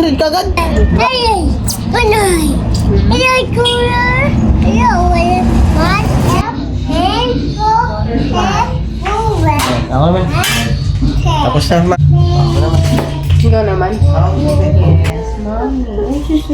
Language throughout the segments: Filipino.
200 kagad. Ay! Panay! Ay, kuya! Ayaw, wala. One, and four, over. Ako naman. Tapos na, ma. Ako naman. Ikaw naman? Yes, mommy. Ay, susu.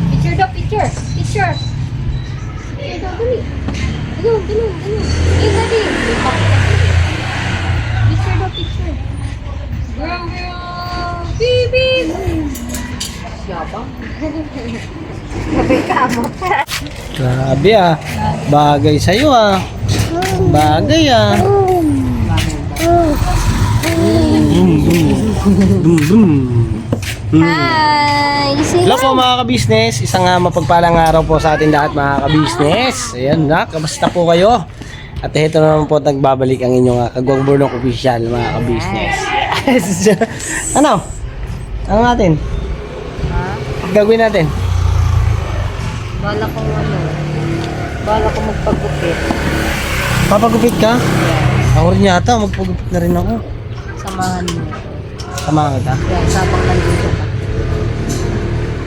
Picture daw, picture. Picture. Picture daw, dali. Ganun. Eh, dali. Picture daw, picture. Girl. Bibi. Yabang. Sabay ka mo. Grabe ah. Bagay sa'yo ah. Bagay ah. Hi! Hello po mga ka-business. Isang mapagpalang araw po sa atin lahat mga ka-business. Ayan na, kamusta po kayo? At ito naman po nagbabalik ang inyong Kagwang official mga ka-business. Yes. Ano? Ano natin? Gagawin natin? Bala ko magpagupit. Papagupit ka? Ako rin yata, magpagupit na rin ako. Samahan mo. Samahan kita? Yan, sabang nandito ka.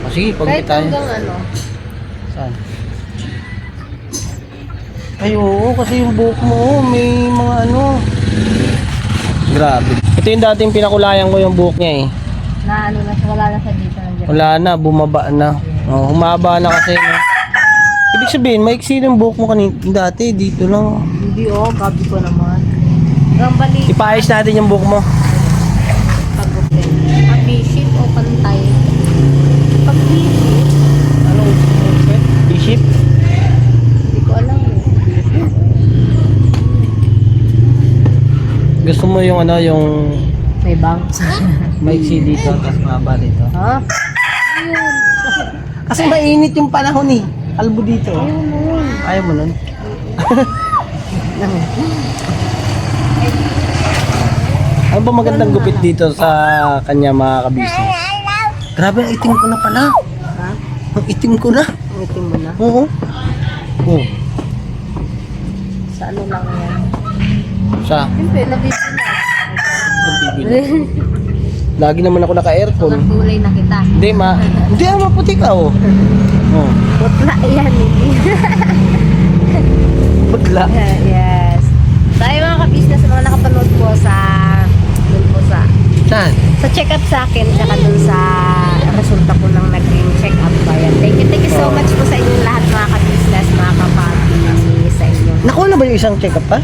O sige, pagupit Kahit tayo. hanggang ano. Saan? Ay oo, kasi yung buhok mo, may mga ano. Grabe. Ito yung dating pinakulayan ko yung buhok niya eh. Na ano na, wala na sa dito. Nandiyan. Wala na, bumaba na. Oh, humaba na kasi. No? Ibig sabihin, maiksi yung buhok mo kanina dati, dito lang. Hindi gabi ko naman. Hanggang balik. Ipayos natin yung buhok mo. Pagupit. Pag-bishop o pantay? Pag-bishop. Ano gusto mo? Bishop? Hindi ko alam eh. Gusto mo yung ano, yung May bangs. maiksi dito, tapos mahaba dito. Ha? Kasi mainit yung panahon eh. Kalbo dito. Ayun nun. Ayaw mo nun? Ano ba magandang gupit dito sa kanya mga ka-business? Grabe, ang itim ko na pala. Ha? Ang itim ko na. Ngitim mo na. Oo. Oo. Sa ano lang yan? Sa? Siyempre, nabibili na. Lagi naman ako naka-aircon. Nagkulay na kita. Hindi, hindi maputi ka oh. Oh. Putla yan, hindi. Putla. Yes. Tayo mga ka-business, mga nakapanood po sa dun po sa check-up sa akin, tsaka dun sa resulta po ng naging check-up ba yan. Thank you so much po sa inyong lahat mga ka-business, mga kapati sa inyo. Nakuha na ba yung isang check-up pa?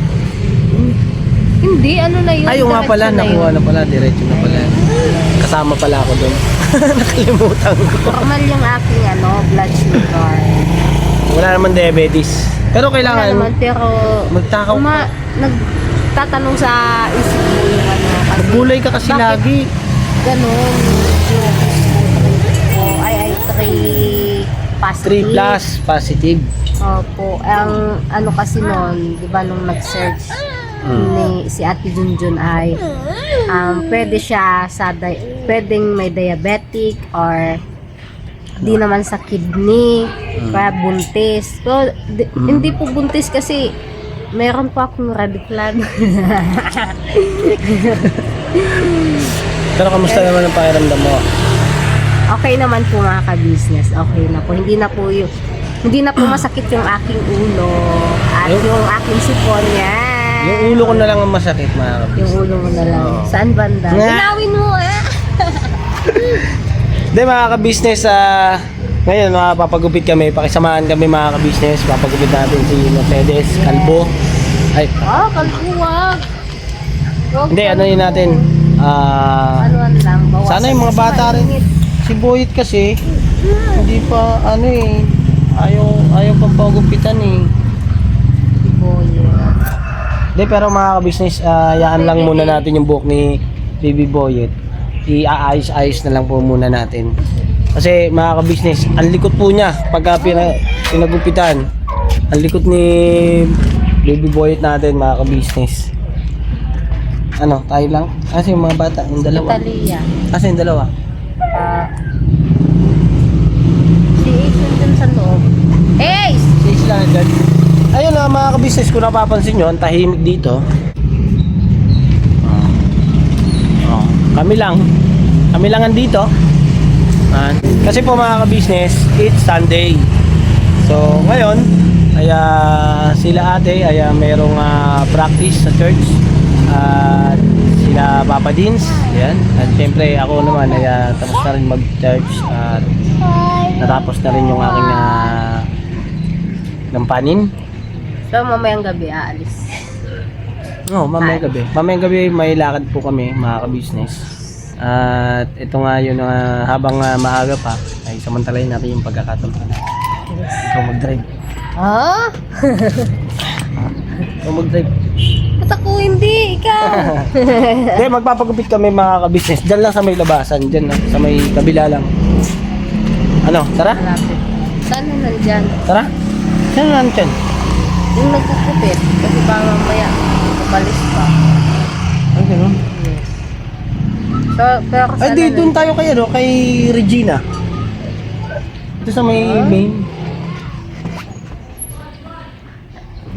Hindi, ano na yun? Ayaw nga pala, diretso na nakuha yun. na pala, diretso na pala. Kasama pala ako doon. Nakalimutan ko. Normal yung aking blood sugar. Wala naman diabetes. Pero Wala kailangan naman, pero magtakaw. nagtatanong sa isip mo yung kasi Gulay ka kasi bakit lagi. ganun yung ay 3 positive. 3 plus positive. Opo, ang ano kasi noon, di ba nung nag-search ni si Ate Junjun ay pwede siya sa pwedeng may diabetic or di naman sa kidney, kaya buntis. So, hindi po buntis kasi meron pa akong radiclan. Pero kamusta naman ang pakiramdam mo? Okay naman po mga ka-business. Okay na po. Hindi na po masakit yung aking ulo at yung aking sipon niya. Yung ulo ko na lang ang masakit, mga kabis. Yung ulo mo na lang. Oo. Saan banda? Nga. Linawin mo Hindi mga ka-business, Ngayon, papagupit kami, pakisamahan kami mga ka-business. Papagupit natin si Mercedes, Kalbo. Ay, Kalbuwag. hindi, ano yun natin? Ano lang, bawasan. Sana yung mga bata rin. Si Boyet kasi, hindi pa, ano eh, ayaw pang pagupitan eh. Si Boyet. Hindi, pero mga ka-business, yaan lang muna natin yung buhok ni Baby Boyet. Iaayos-ayos na lang po muna natin. Kasi mga ka-business, ang likot po niya pagka pinagupitan. Ang likot ni Baby Boyet natin mga ka-business. Ano, tayo lang? Kasi yung mga bata, yung dalawa. Italia. Kasi yung dalawa. Si Ace nandun sa loob. Ace! Si Isla dyan. Ayun na mga ka-business, kung napapansin nyo, ang tahimik dito. Kami lang andito. Kasi po mga ka-business, it's Sunday. So ngayon, ay sila ate ay merong practice sa church. At sila Papa Dins, yan. At syempre ako naman ay tapos na rin mag-church at natapos na rin yung aking gampanin. So, mamayang gabi aalis. No, mamayang gabi. Mamayang gabi may lakad po kami mga ka-business. At ito nga yun habang maaga pa ay samantalahin natin yung pagkakataon. Ikaw mag-drive. Ha? Ikaw mag-drive. Ba't ako hindi? Ikaw? Hindi, magpapagupit kami mga ka-business. Diyan lang sa may labasan. Diyan lang, sa may kabila lang. Ano, tara? Malapit. Saan na nandyan? Tara? Saan lang dyan? Yung nagkukupit. Kasi baka mamaya, umalis pa. Ay, gano'n. Yes. So, pero kasi Ay, di, doon tayo kay, kay Regina. Ito sa may main.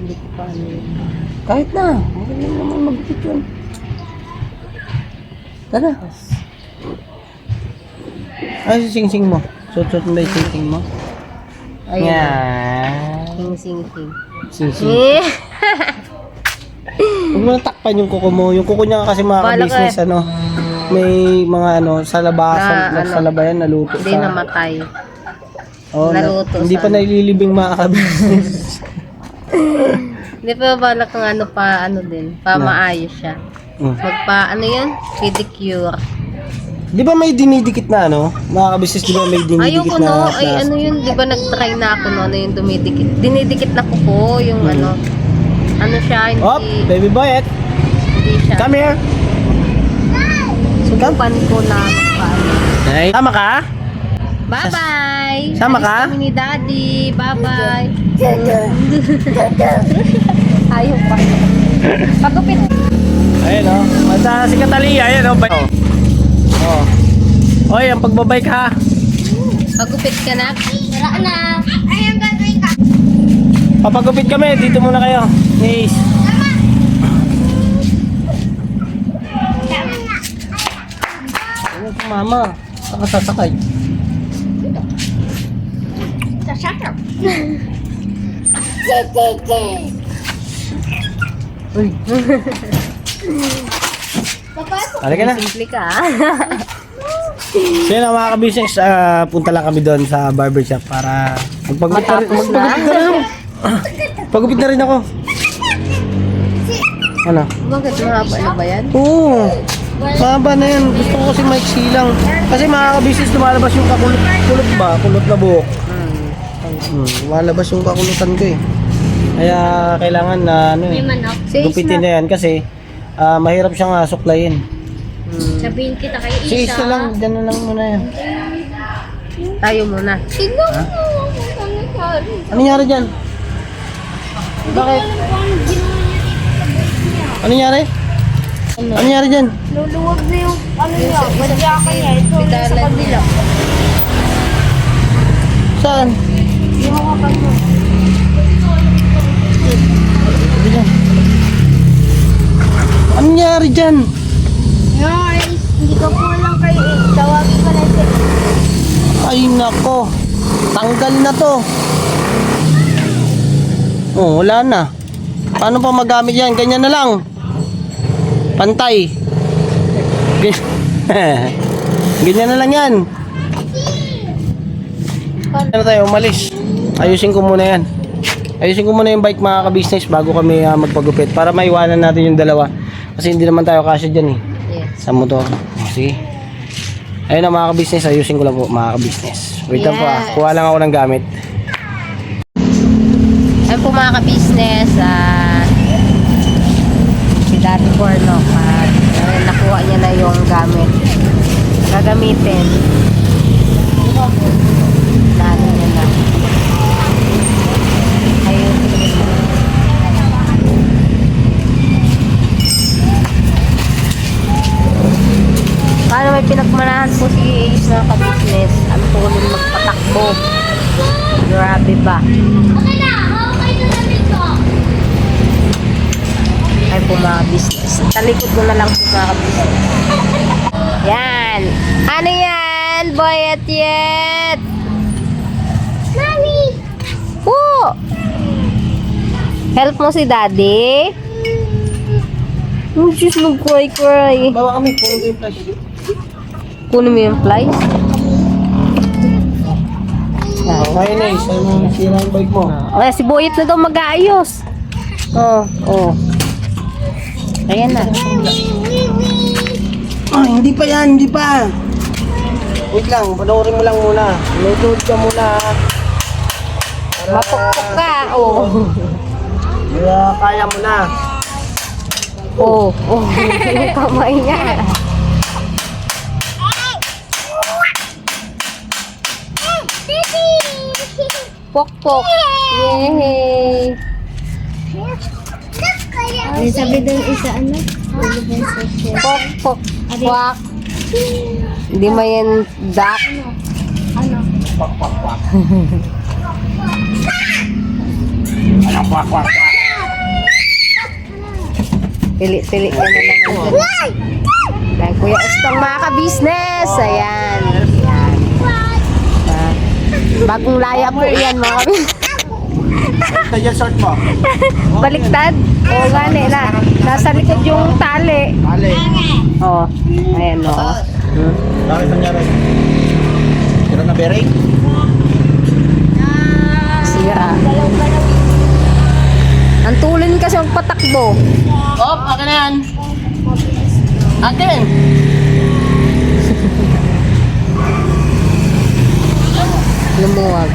Hindi ko pa ano yun. Kahit na. Magaling naman mag-gupit yun. Tara. Ay, sing-sing mo. Suot-suot mo na yung sing-sing mo. Ayun. Yan. Sing-sing-sing. Sing-sing. Eh! Huwag mo na takpan yung kuko mo. Yung kuko niya kasi mga Bala ka business ano. May mga ano, sa labasan, Na, ano, sa labayan naluto Hindi namatay. Oh, naluto hindi sa pa naililibing mga ka-business. Hindi pa balak ng ano pa, ano din. Pa Na? maayos siya. Magpa, ano yun? Pedicure. Di ba may dinidikit na ano? Mga ka-business, di ba may dinidikit Ayoko na no, ay ano yun, di ba nag-try na ako no, ano yung dumidikit. Dinidikit na kuko, yung ano. Ano siya, hindi, Oh, baby boy, hindi siya. come here. Subukan ko na magpaano. Ay, tama ka? Bye-bye! Sama Alis ka? kami ni Daddy. Bye-bye! Ayaw pa. Pagupit. Ayun o. Si Catalia, ayun o. Oh. Oy, ang pagbabike ha. Pagupit ka na. Wala na. Ay, ang gagawin ka. Papagupit kami, dito muna kayo. Yes. Ayun si mama. Saka sasakay. Sasakap. Uy. Halika na. Simple ka. So yun ang mga ka-business, punta lang kami doon sa barbershop para magpagupit na rin. Matapos na. Magpagupit na rin ako. Pagupit na rin ako. Ano? Bakit mahaba na ba yan? Oo. Mahaba na yan. Gusto ko kasi maiksi lang. Kasi mga ka-business, lumalabas yung kulot ba? Kulot na buhok. Lumalabas yung kakulutan ko eh. Kaya kailangan na ano eh. Manok. Gupitin na yan kasi mahirap siyang suklayin. Sabihin kita kay Isa. Si Isa lang, dyan na lang muna yan. Tayo muna. Tignan Ha? mo. Ano nangyari? Ano nangyari dyan? Bakit? Ano nangyari? Ano nangyari dyan? Luluwag na yung ano niya. Badyakan niya. Ito yung sa Pidalan kabila. Saan? Yung mga kanyo. Ano dyan? Ano nangyari dyan? Guys, hindi ko po lang kayo eh. Tawagin ko na siya. Ay nako. Tanggal na to. Oh, wala na. Paano pa magamit yan? Ganyan na lang. Pantay. Ganyan na lang yan. Ano tayo, umalis. Ayusin ko muna yan. Ayusin ko muna yung bike mga ka-business bago kami magpagupit para maiwanan natin yung dalawa. Kasi hindi naman tayo kasya dyan eh. Yes. Sa motor. Sige. Ayun na mga ka-business, ayusin ko lang po mga ka-business. Wait lang po Yes. kuha lang ako ng gamit. Ayun po mga ka-business, si Daddy Cornock, nakuha niya na yung gamit. Gagamitin. Dali niya na. Ayun. Paano may pinagmanahan po si Ace na ka-business? Ang tulong magpatakbo. Grabe ba? Ay po mga business. Talikod ko na lang po mga business. Yan. Ano yan? Boyet yet. Mami! Po. Help mo si daddy. Oh, just nag-cry. Bawa kami, puno yung flash. Kunin mo yung flies. Okay na, isa mo sira yung bike mo. Ay, si Boyet na daw mag-aayos. Oh. Ayan na. Hindi pa yan, hindi pa. Wait lang, panoorin mo lang muna. Load ka muna. Mapukpuk ka. Oh. Kaya kaya mo na. Oh. Yung kamay niya. Pok. Yay. Ano sabi doon isa ano? Pok. Kwak. Hindi mo yan duck. Ano? Alam, kwak, kwak, kwak. Pili ka na naman dyan. Dahil Kuya Estong mga ka-business. Ayan. Bagong laya po yan mga ka-business. Kaya short mo. Baliktad. O gani na. Nasa likod yung tali. Mali. O. Ayan o. Bakit nangyari? Sira na bearing? Sira. Ang tulin kasi magpatakbo. Op, akin na yan. Akin. Lumuwag.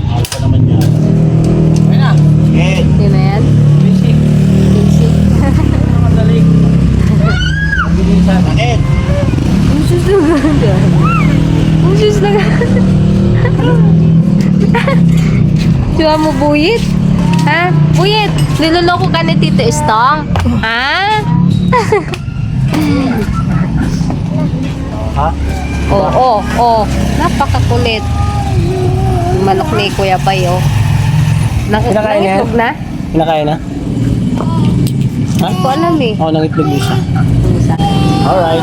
Ayos pa naman yan. Ayun na. Okay. Yun na yan. Basic. Basic. Madali. Bilisan. Akin. Ang sus na ganda. Ang sus na ganda. Diba mo buyit? Ha? Buyit! Niloloko ka ni Tito Estong? Ha? Ha? Oo. Napakakulit. Yung manok ni Kuya Bay, oh. Kinakain niya? Nangitlog na? Kinakain na? Ha? Hindi ko alam eh. Oo, nangitlog isa. Yung isa. Alright.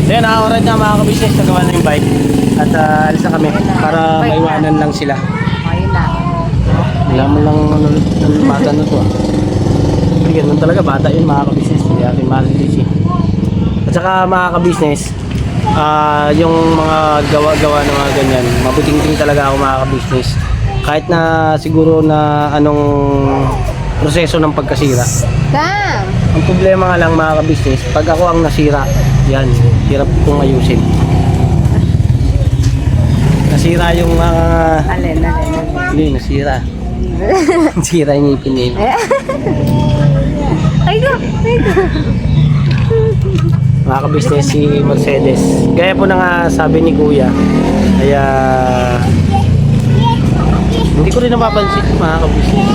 So yun, oras na mga kabisnes, nagawa na yung bike. At alis na kami para maiwanan lang sila. Ayun na. Wala mo lang ano, bata na to. Hindi ganun talaga, bata yun mga kabisnes. Hindi natin malilis eh. At saka mga kabisnes, yung mga gawa-gawa na mga ganyan, mabuting-ting talaga ako mga kabisnes. Kahit na siguro na anong proseso ng pagkasira. Kam! Ang problema nga lang mga kabisnes, pag ako ang nasira, yan, hirap kong ayusin. Nasira yung Alin. hindi, nasira. Nasira yung ngipin nila. Ay ko! Mga kabisnes, si Mercedes. Gaya po na nga sabi ni Kuya, kaya hindi ko rin napapansin mga kabisnes.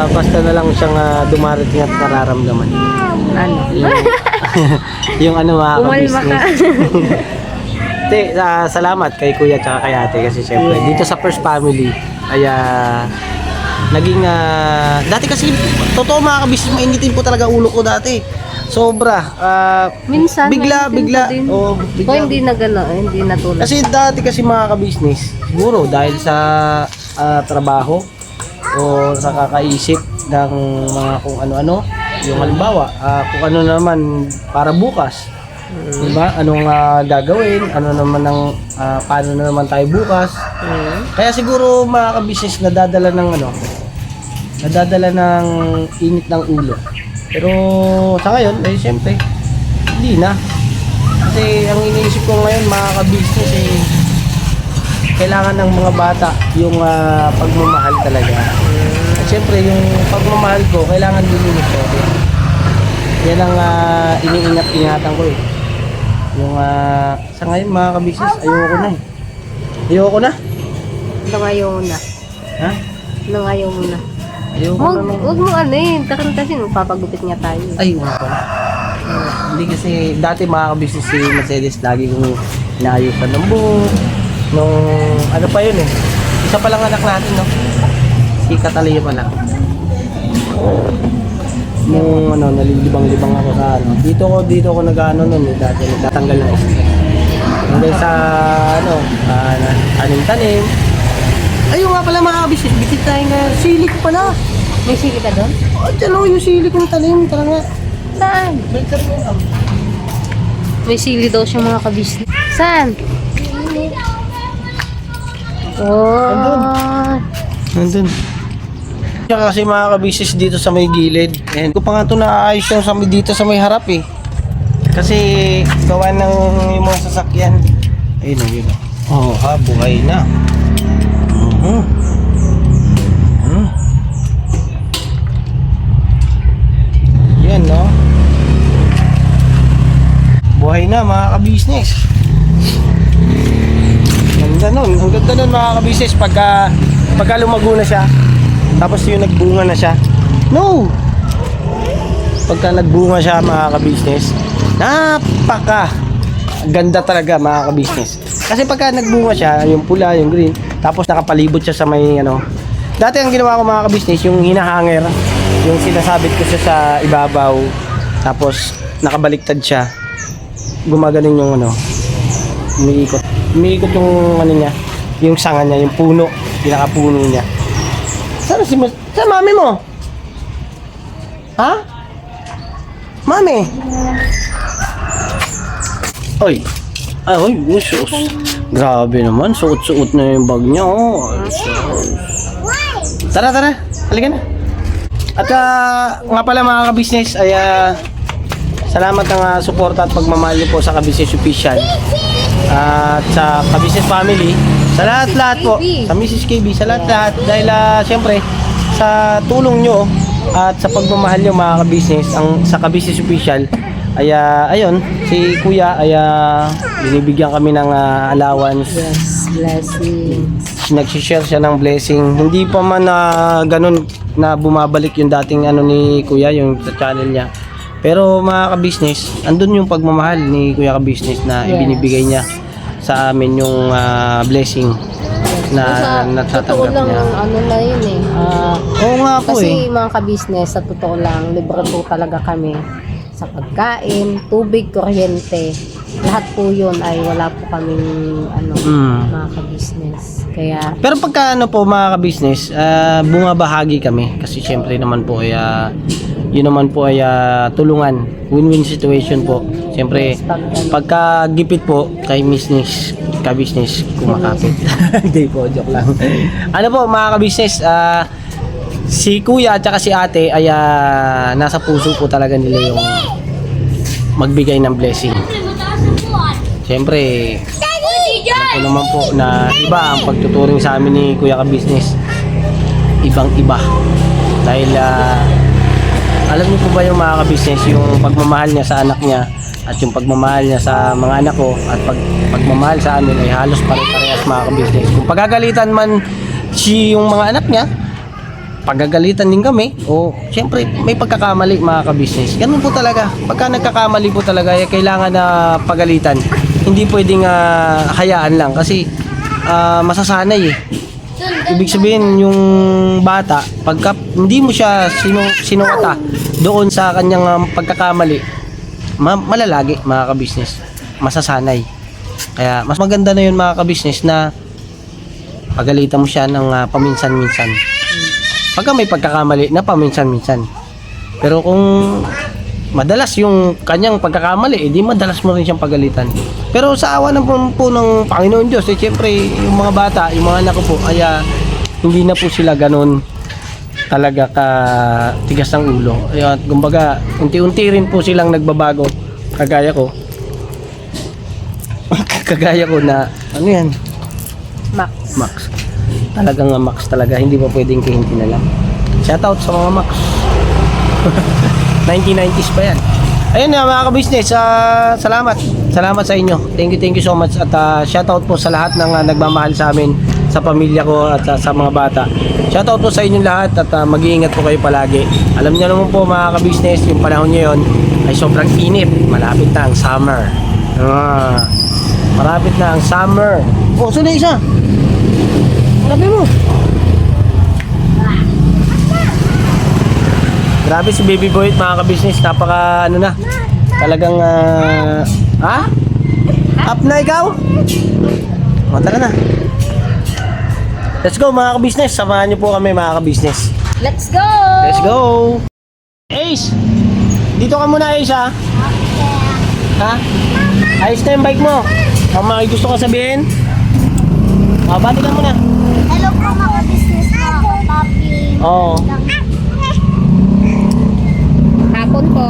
Basta na lang siyang dumarating at nararamdaman. Ano? Yung ano mga Umalma ka. kabisnes. Te, salamat kay Kuya at kay Ate kasi syempre dito sa First Family ay naging dati kasi totoo mga kabisnes, mainitin po talaga ulo ko dati. Sobra. Minsan, bigla. mainitin Oh, O hindi na gano'n, hindi natulad. kasi dati kasi mga kabisnes, siguro dahil sa trabaho, o sa kakaisip ng mga kung ano-ano. Yung halimbawa, kung ano naman para bukas. Diba? Anong gagawin? Ano naman ang paano na naman tayo bukas? Kaya siguro mga ka-business nadadala ng init ng ulo. Pero sa ngayon, siyempre, hindi na. Kasi ang iniisip ko ngayon mga ka-business kailangan ng mga bata yung pagmamahal talaga. At siyempre, yung pagmamahal ko, kailangan din yung sorry. Yan ang iniingat-ingatan ko eh. Yung sa ngayon mga ka-business, ayoko na eh. Ayoko na. Ayaw mo na. Ha? Ayaw mo na. Ayoko na. Huwag mo takantasin, magpapagupit nga tayo. Ay, wala pala. Hindi kasi dati mga ka-business si Mercedes lagi kong inaayusan ng buhok. Nung ano pa yun eh. Isa pa lang anak natin no. Si Catalina pa lang. Nung nalilibang-libang ako sa dito ko nag-ano nun dati nagtatanggal ng isa. Hanggang sa tanim-tanim. Ayun nga pala mga ka-business, bitit tayo nga sili ko pala. May sili ka doon? Diyan yung sili kong tanim, tara nga. Saan? Baliktad mo lang. May sili daw siya mga kabisnes. Saan? Oh. Nandun. Kasi mga ka-business dito sa may gilid. And ko pa nga ito naayos yung dito sa may harap eh. Kasi gawa ng yung mga sasakyan. Ayun o, yun o. Buhay na. Yan no. Buhay na mga ka-business. Ganda nun. Ang ganda nun mga ka-business pagka lumago na siya. Tapos yung nagbunga na siya. No! Pagka nagbunga siya mga ka-business, napaka ganda talaga mga ka-business. Kasi pagka nagbunga siya, yung pula, yung green, tapos nakapalibot siya sa may Dati ang ginawa ko mga ka-business, yung hinahanger, yung sinasabit ko siya sa ibabaw, tapos nakabaliktad siya. Gumagaling yung umiikot. Umiikot yung niya, yung sanga niya, yung puno, pinakapuno niya. Saan mami mo? Ha? Mami? Oy. Usos. Grabe naman, suot-suot na yung bag niya, oh. Tara. Halika na. At nga pala mga ka-business, ay salamat ng suporta at pagmamahal niyo po sa Ka-Business Official. At sa Ka-Business Family, sa lahat-lahat po, sa Mrs. KB, sa lahat-lahat, dahil siyempre, sa tulong nyo at sa pagmamahal nyo mga ka-business, sa Ka-Business Official, ay ayun, si Kuya ay binibigyan kami ng allowance. Yes, blessings. Nagsishare siya ng blessing. Hindi pa man ganun na bumabalik yung dating ni Kuya, yung sa channel niya. Pero mga ka-business, andun yung pagmamahal ni Kuya ka-business na ibinibigay niya sa amin yung blessing na natatanggap lang, niya. na yun eh. Oo nga po Kasi mga ka-business, sa totoo lang, libre po talaga kami sa pagkain, tubig, kuryente. Lahat po yun ay wala po kaming mga ka-business. Kaya Pero pagka po mga ka-business, bumabahagi kami kasi syempre naman po ay yun naman po ay tulungan, win-win situation po. Syempre pagka gipit po kay business, ka-business kumakapit. Hindi po, joke lang. Ano po mga ka-business, si Kuya at saka si Ate ay nasa puso po talaga nila yung magbigay ng blessing. Syempre ako naman po na iba ang pagtuturing sa amin ni Kuya ka-business. Ibang iba. Dahil alam niyo po ba yung mga ka-business, yung pagmamahal niya sa anak niya at yung pagmamahal niya sa mga anak ko at pagmamahal sa amin ay halos pare-parehas mga ka-business. Kung pagagalitan man yung mga anak niya, pagagalitan din kami. O syempre may pagkakamali mga ka-business. Ganun po talaga. Pagka nagkakamali po talaga ay kailangan na pagalitan. Hindi pwedeng hayaan lang kasi masasanay eh. Ibig sabihin yung bata, pagka hindi mo siya sinuwata doon sa kanyang pagkakamali, malalagi mga ka-business. Masasanay. Kaya mas maganda na yun mga ka-business na pagalitan mo siya ng paminsan-minsan. Pagka may pagkakamali na paminsan-minsan. Pero kung madalas yung kanyang pagkakamali, edi madalas mo rin siyang pagalitan. Pero sa awa ng po ng Panginoon Diyos, siyempre yung mga bata, yung mga anak ko po, ay hindi na po sila ganun talaga ka tigas ng ulo. Ayun, kumbaga, unti-unti rin po silang nagbabago. Kagaya ko. Kagaya ko na, ano yan? Max. Talagang Max talaga, hindi pa pwedeng kahinti na lang. Shoutout sa mga Max. 1990s pa yan. Ayun na mga ka-business, salamat sa inyo. Thank you so much. At shoutout po sa lahat ng nagmamahal sa amin, sa pamilya ko at sa mga bata. Shoutout po sa inyong lahat at mag-iingat po kayo palagi. Alam niyo naman po mga ka-business, yung panahon ngayon ay sobrang init. Malapit na ang summer. Malapit na ang summer. Oh, saan na isa? Grabe mo. Grabe si Baby Boy mga ka-business. Napaka ano na. Talagang up na ikaw? O, tara na. Let's go mga ka-business. Samahan niyo po kami mga ka-business. Let's go! Let's go! Ace! Dito ka muna Ace ha? Ha? Ayos na yung bike mo. May gusto ka sabihin? Bati ka muna. Hello po mga business mga papi. Oo. Hapon po.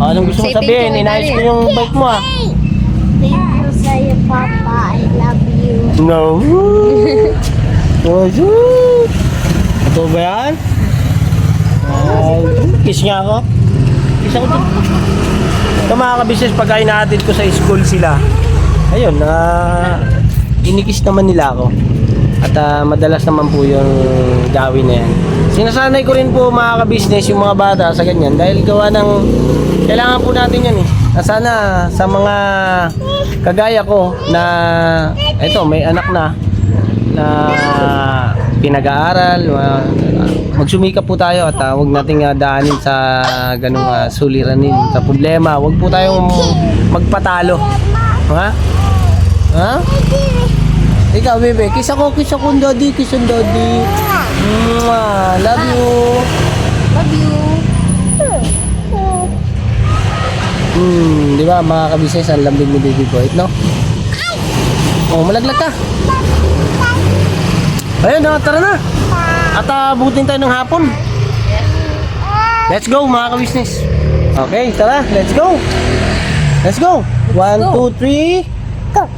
Anong gusto mo Say thank sabihin? you, Inayos ko Daddy. yung bike mo ah. Thank you sa'yo, Papa. I love you. No. Ito ba yan? Kiss nga ako. Kiss ako dito. Ito mga ka-business, pagka inaatid ko sa school sila, ayun, inikiss naman nila ako. At madalas naman po yung gawin na yan. Sinasanay ko rin po mga ka-business yung mga bata sa ganyan dahil gawa ng kailangan po natin yan eh. Sana sa mga kagaya ko na eto may anak na pinag-aaral, magsumikap po tayo at huwag nating daanin sa ganung suliranin, sa problema. Huwag po tayong magpatalo. Ha? Ha? Ikaw, bebe, kiss ako, daddy, daddy. Love you. Love you. Di ba mga ka-business, ang lambing ni Baby Boy, no? Oh, malaglag ka. Ayun na, tara na. At butin tayo ng hapon. Let's go mga ka-business. Okay, tara, let's go. Let's go. 1, 2, 3. Go.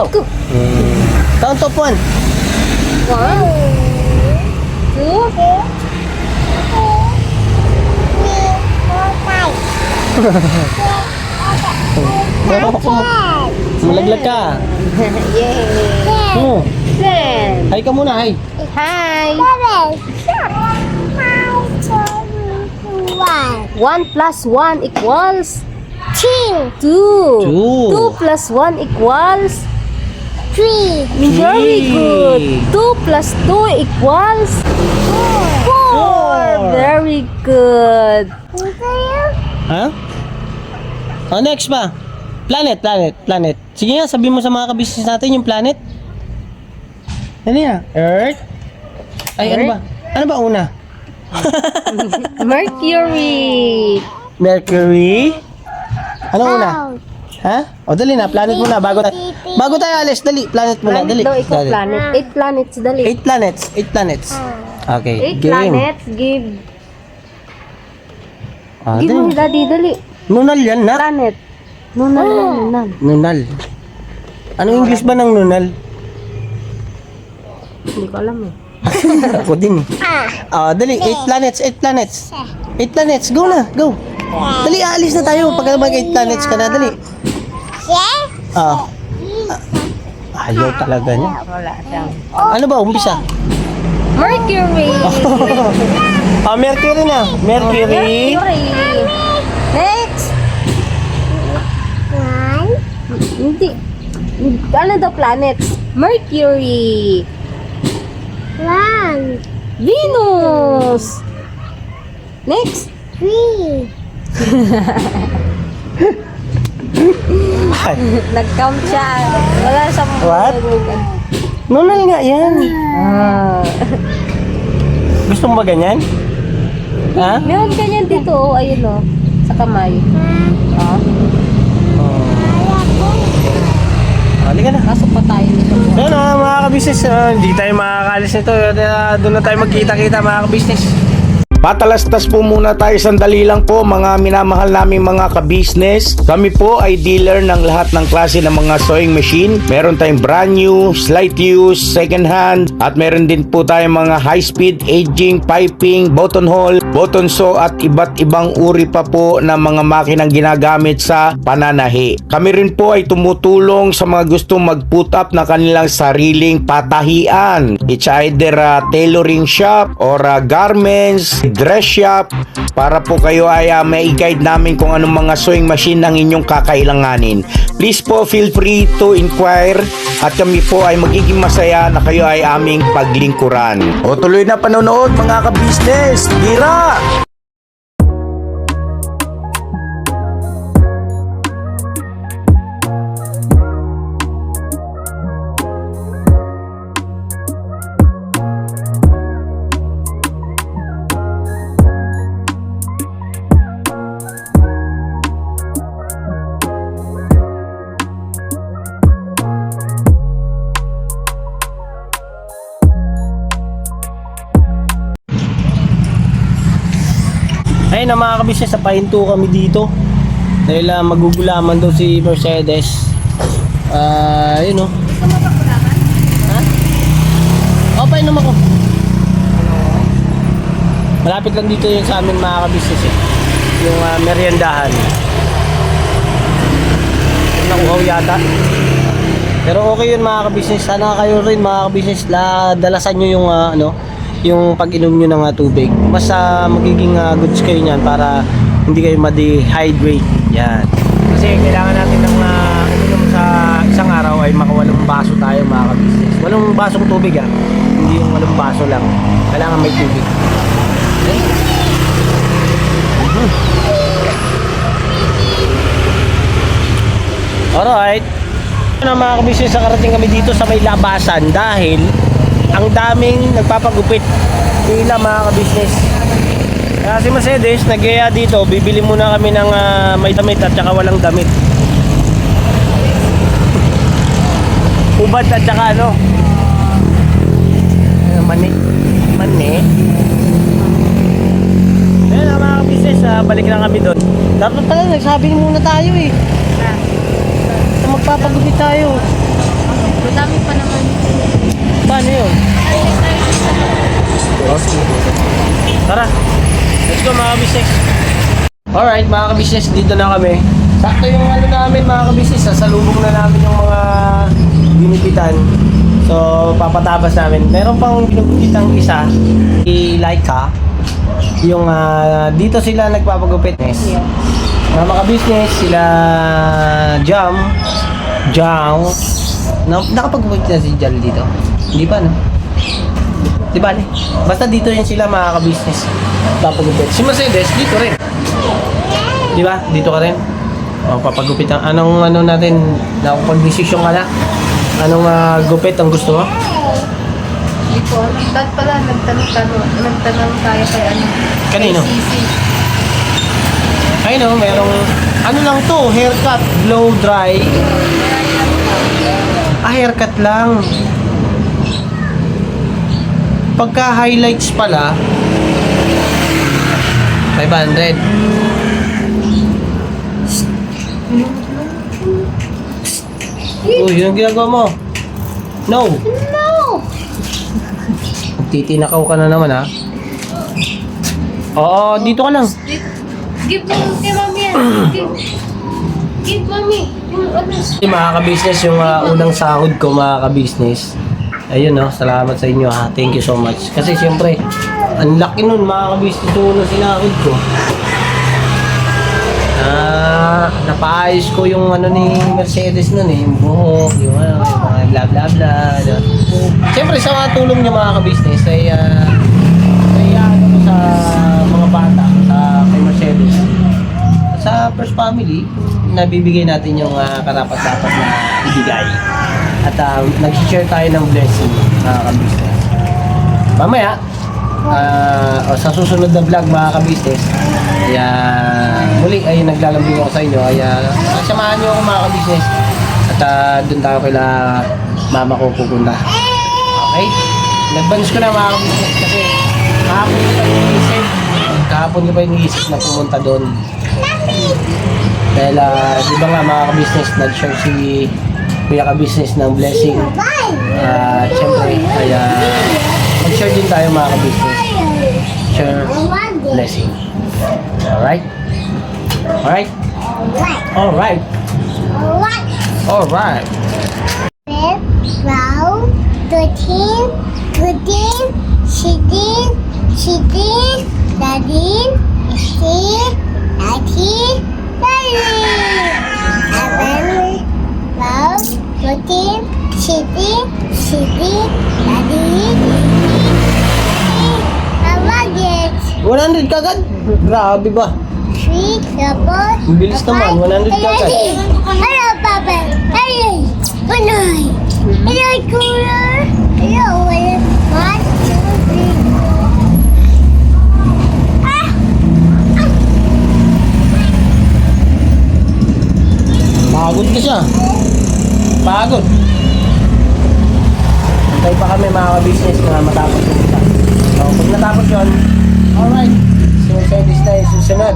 Go. Count of 1. 1, 2. Malaglag ka. Yay! Oh. 10. Hi ka muna, hi. Hi! 1 plus 1 equals 2. 2 plus 1 equals 3. Very Three. good. 2 plus 2 equals 4. Very good. Ha? Oh, next pa. Planet. Sige nga, sabihin mo sa mga ka-business natin yung planet. Ano yan? Earth? Ay, ano ba? Ano ba una? Mercury. Mercury? Ano una? Ha? O, dali na. Planet muna. Bago tayo alis, dali. Planet muna. Dali. Daw ikaw Dali. planet. 8 planets, dali. 8 planets. Okay. 8 planets, give. Give Dali. mo, daddy, dali. Nunal yan, na? Planet. Nunal lang, nunal. Nunal. Anong English ba ng nunal? Hindi ko alam eh. Ako din eh. Dali. 8 planets. 8 planets. Go na. Go. Dali, aalis na tayo. Pagka mag 8 planets ka na, dali. Ayaw talaga niya. Wala siyang. Ano ba? Umpisa. Mercury. Mercury na. Mercury. Next. Hindi. Ano daw planets? Mercury. Venus. Next. Nag-count siya. Wala siyang... What? Nunal nga yan. Gusto mo ba ganyan? Ha? Meron ganyan dito, oh, ayun oh, sa kamay. Oh, Halika na. pasok pa tayo nito. Ayun mga ka-business, hindi tayo makakalis nito. Doon na tayo magkita-kita mga ka-business. Patalastas po muna tayo, sandali lang po mga minamahal naming mga ka-business. Kami po ay dealer ng lahat ng klase ng mga sewing machine. Meron tayong brand new, slight use, second hand, at meron din po tayong mga high speed, aging, piping, button hole, button sew at iba't ibang uri pa po ng mga makinang ginagamit sa pananahi. Kami rin po ay tumutulong sa mga gustong mag-put up na kanilang sariling patahian. It's either a tailoring shop or a garments, dress shop, para po kayo ay may guide namin kung anong mga sewing machine ang inyong kakailanganin. Please po feel free to inquire at kami po ay magiging masaya na kayo ay aming paglingkuran. O tuloy na panonood mga ka-business. Tira! Ayun na mga ka-business, napahinto kami dito. Dahil magugulaman daw si Mercedes. Yun o. Ha? O, painom ako. Malapit lang dito yung sa amin mga ka-business eh. Yung meriendahan. Nakuhaw yata. Pero okay yun mga ka-business. Sana kayo rin mga ka-business, dalasan nyo yung yung pag-inom nyo ng tubig. Mas magiging goods kayo nyan para hindi kayo ma-dehydrate. Yan. Kasi kailangan natin ng inom sa isang araw ay makawalong baso tayo mga ka-business. Walong basong tubig hindi yung walong baso lang. Kailangan may tubig. Okay? Alright. Mga ka-business, nakarating kami dito sa may labasan dahil ang daming nagpapagupit nila mga ka-business. Kaya si Mercedes nag-iya dito, bibili muna kami ng may damit at saka walang damit. Ubad at saka mani. Ayan mga ka-business, balik lang kami doon. Dapat pala nagsabi muna tayo eh. Magpapagupit tayo. Madami pa naman. Paano yun? Tara, let's go mga ka-business. Alright mga ka-business, dito na kami. Sakto yung namin mga ka-business, sasalubong na namin yung mga binipitan. So papatabas namin. Meron pang binupitang isa, i-Laika. Yung dito sila nagpapagupit. Mga ka-business, sila Jam. Nakapagupit na si Jal dito? Hindi pa, no? Di ba? Basta dito yun sila mga ka-business. Papagupit. Si Mercedes, dito rin. Di ba? Dito ka rin. O, papagupit ang anong natin, nakapag-desisyon ka na. Anong gupit ang gusto mo? Hindi po. Dahil pala, nagtanong tayo kay Kanino? Kay Sisi. Ay no, merong lang to, haircut, blow dry. Haircut lang. Pagka highlights pala 500. Uy, yung ginagawa mo? No. Titinakaw ka na naman Oo, dito ka lang. Give mo kay mami yan. Give mami. Mga ka-business, yung unang sahod ko mga ka-business. Ayun salamat sa inyo Thank you so much. Kasi siyempre, ang laki nun mga ka-business yung unang sinahod ko. Napaayos ko yung ni Mercedes nun yung buhok, yung mga bla bla bla. Siyempre sa mga tulong nyo mga ka-business ay sa mga bata, sa kay Mercedes. Sa First Family, nabibigay natin yung karapat-dapat na ibigay. At nag-share tayo ng blessing mga ka-business. Mamaya, o sa susunod na vlog mga ka-business. Kaya muli ay naglalambing ako sa inyo. Kaya samahan nyo ako mga ka-business. At doon tayo kila mama ko pupunta. Okay? In-advance ko na mga ka-business kasi kahapon ko pa iniisip na pumunta doon. Dahil di ba nga mga ka-business, nag-share si kuya ka-business ng blessing. Siyempre, kaya mag-share din tayo mga ka-business. Share blessing. Alright? Alright? Alright. Alright. 12, 13, 14, 16, 17, 18, 19, 20, 11, 12, 14, 16, 17, 100 kagad? Grabe ba? 3, 4, Ang bilis naman, 100 kagad. Hello, Papa. Hello. Panoy. Hello, Cooler. Hello, 1, 2, 3. Pagod ka siya. Pagod. Hintay pa kami mga ka-business na matapos yung isa. So, pag natapos yun, alright. Sinuservice na yung susunod.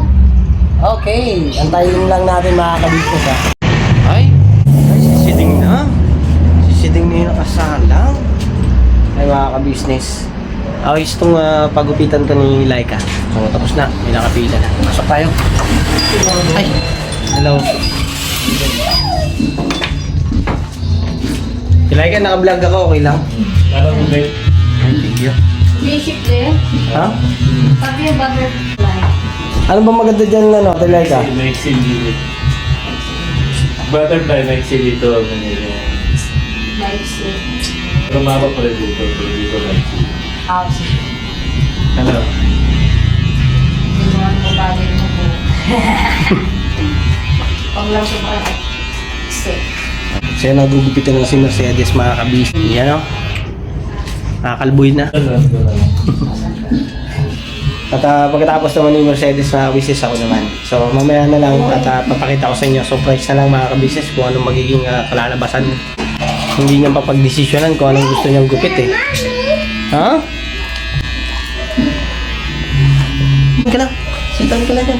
Okay. Antayin lang natin mga ka-business ha. Ay, sisiding na. Sisiding na yung nakasalang. Ay mga ka-business. Ayos itong pagupitan to ni Laika. So, tapos na. May nakapila na. Pasok tayo. Ay, hello. Laika, naka-vlog ako. Okay lang? Thank you. Bishop din. Ha? Sabi yung butterfly. Ano ba maganda dyan, Laika? Maiksi dito. Butterfly, maiksi dito. Ganyan. Maiksi. Lumaba pa rin dito. Dito maiksi. House. Hello. Ginawan mo bagay mo po. Pag lang sobrang sick. So yun, nagugupitan na si Mercedes mga kabis. Yan o. Nakakalboy na. At pagkatapos naman ni Mercedes mga kabisis, ako naman. So mamaya na lang at papakita ko sa inyo. Surprise na lang mga kabisis kung anong magiging kalalabasan. Hindi niya papagdesisyonan kung anong gusto niyang gupit eh. Ha? Saan ka lang? Sitan ka lang dyan.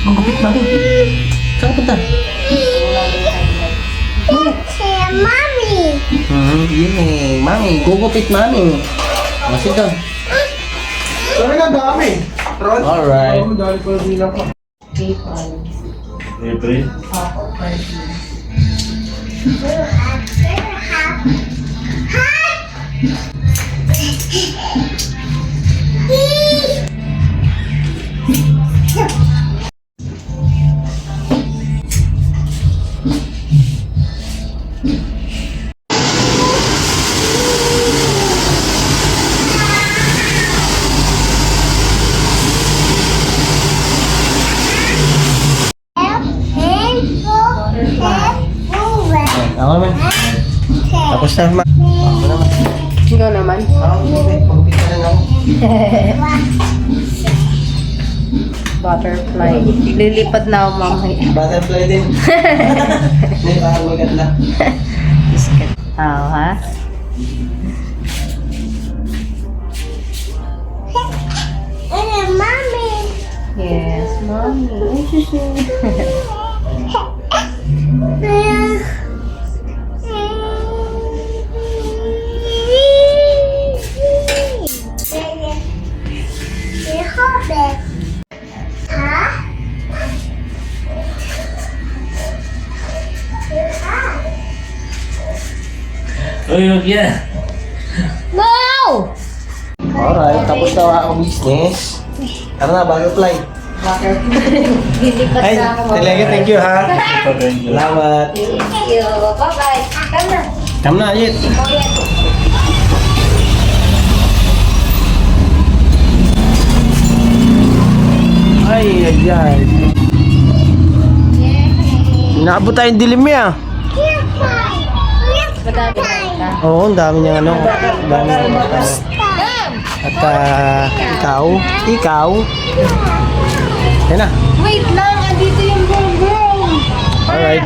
Magupit mami. Saan ka punta? Mommy. Yun eh. Mami, gugupit mami. Masih doon. Sorry na dami. Ron? Alright. Dahil ko bilang ko. April. April? Ako, April. Ako naman. Tapos na. Ako naman. Ikaw naman. Ako naman. Magupit na lang ako. Butterfly. Lilipad na ako mamaya. Butterfly din. Hindi, parang maganda. Biscuit. Ha? Mommy. Yes, mommy. Ay, susi. Uy, huwag yan. No! Alright, tapos na ako business. Tara na, butterfly. Butterfly. Lilipad Ay, na ako talaga, thank you ha. Salamat. Thank you. Bye-bye. Come na. Come na, Ayit. Oh, yeah. Ay, ayan. Inaabot tayong dilim niya. Madami na ka. Oo, ang dami niyang ano. Ang dami niyang At ikaw. Yan na. Wait lang, andito yung girl. Alright.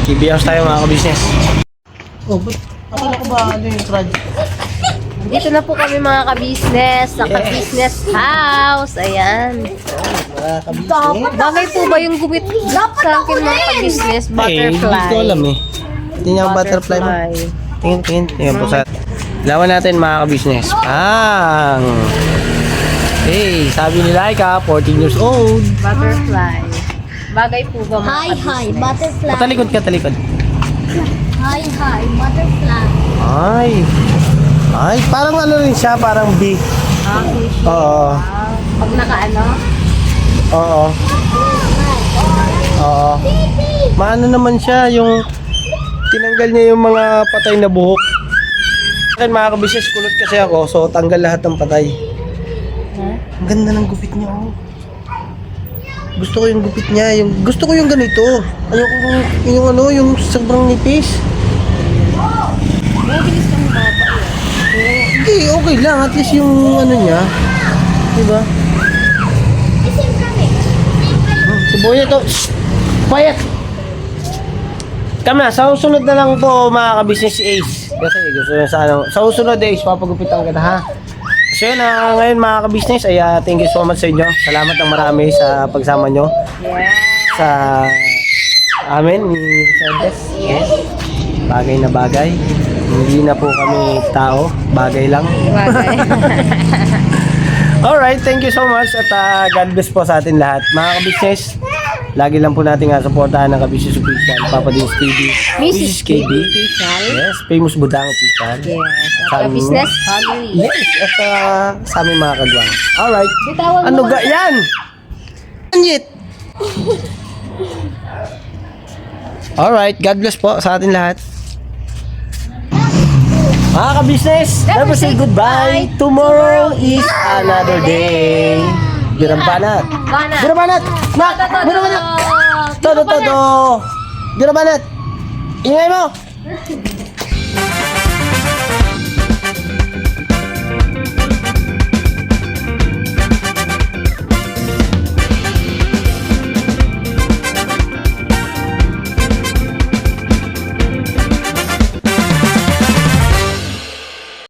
Kibiyaws tayo mga ka-business. Oh, ba't? Akala ko ba ano yung project? Dito na po kami mga ka-business, sa ka-business house. Ayan. Mga ka-business. Bagay po ba yung gupit sa akin mga ka-business? Butterfly. Hindi ko alam eh. Tingnan yung butterfly mo. Tingnan po sa... Lawan natin mga ka-business. Hey, sabi ni Laika, 14 years old. Butterfly. Bagay po ba mga Hi, ka-business? butterfly. Talikod ka, talikod. Hi, butterfly. Ay, parang ano rin siya, parang bee. Okay, Oo. Pag nakaano? Oo. Maano naman siya, yung tinanggal niya yung mga patay na buhok. Akin mga ka-business, kulot kasi ako, so tanggal lahat ng patay. Ang ganda ng gupit niya, oh. Gusto ko yung gupit niya, gusto ko yung ganito. Ayoko yung sobrang nipis. Hindi, okay lang. At least yung ano niya. Diba? Si Boya to. Shh! Quiet! Tama, sa susunod na lang po mga ka-business si Ace. Kasi gusto na sa ano. Sa susunod Ace, papagupitan kita ha. So yun, ngayon mga ka-business, ay thank you so much sa inyo. Salamat ng marami sa pagsama nyo. Sa amin ni Vicentes. Yes. Bagay na bagay. Hindi na po kami tao, bagay lang. Bagay. Alright, thank you so much at God bless po sa atin lahat. Mga ka-business, lagi lang po natin supportahan ng ka-business official, Papa Dins TV, Mrs. KB. Official. Yes, famous Budang official. Yes. At Sabi mo? ka-business family. Yes, at sa aming mga kagwang. Alright. Bitawan mo. Ano ga yan? Anjit! Alright, God bless po sa atin lahat. Mga ka-business, never say goodbye. Tomorrow is another day. Girabanat. Banat. Girabanat! Nak! Girabanat! Todo! Girabanat! Ingay mo!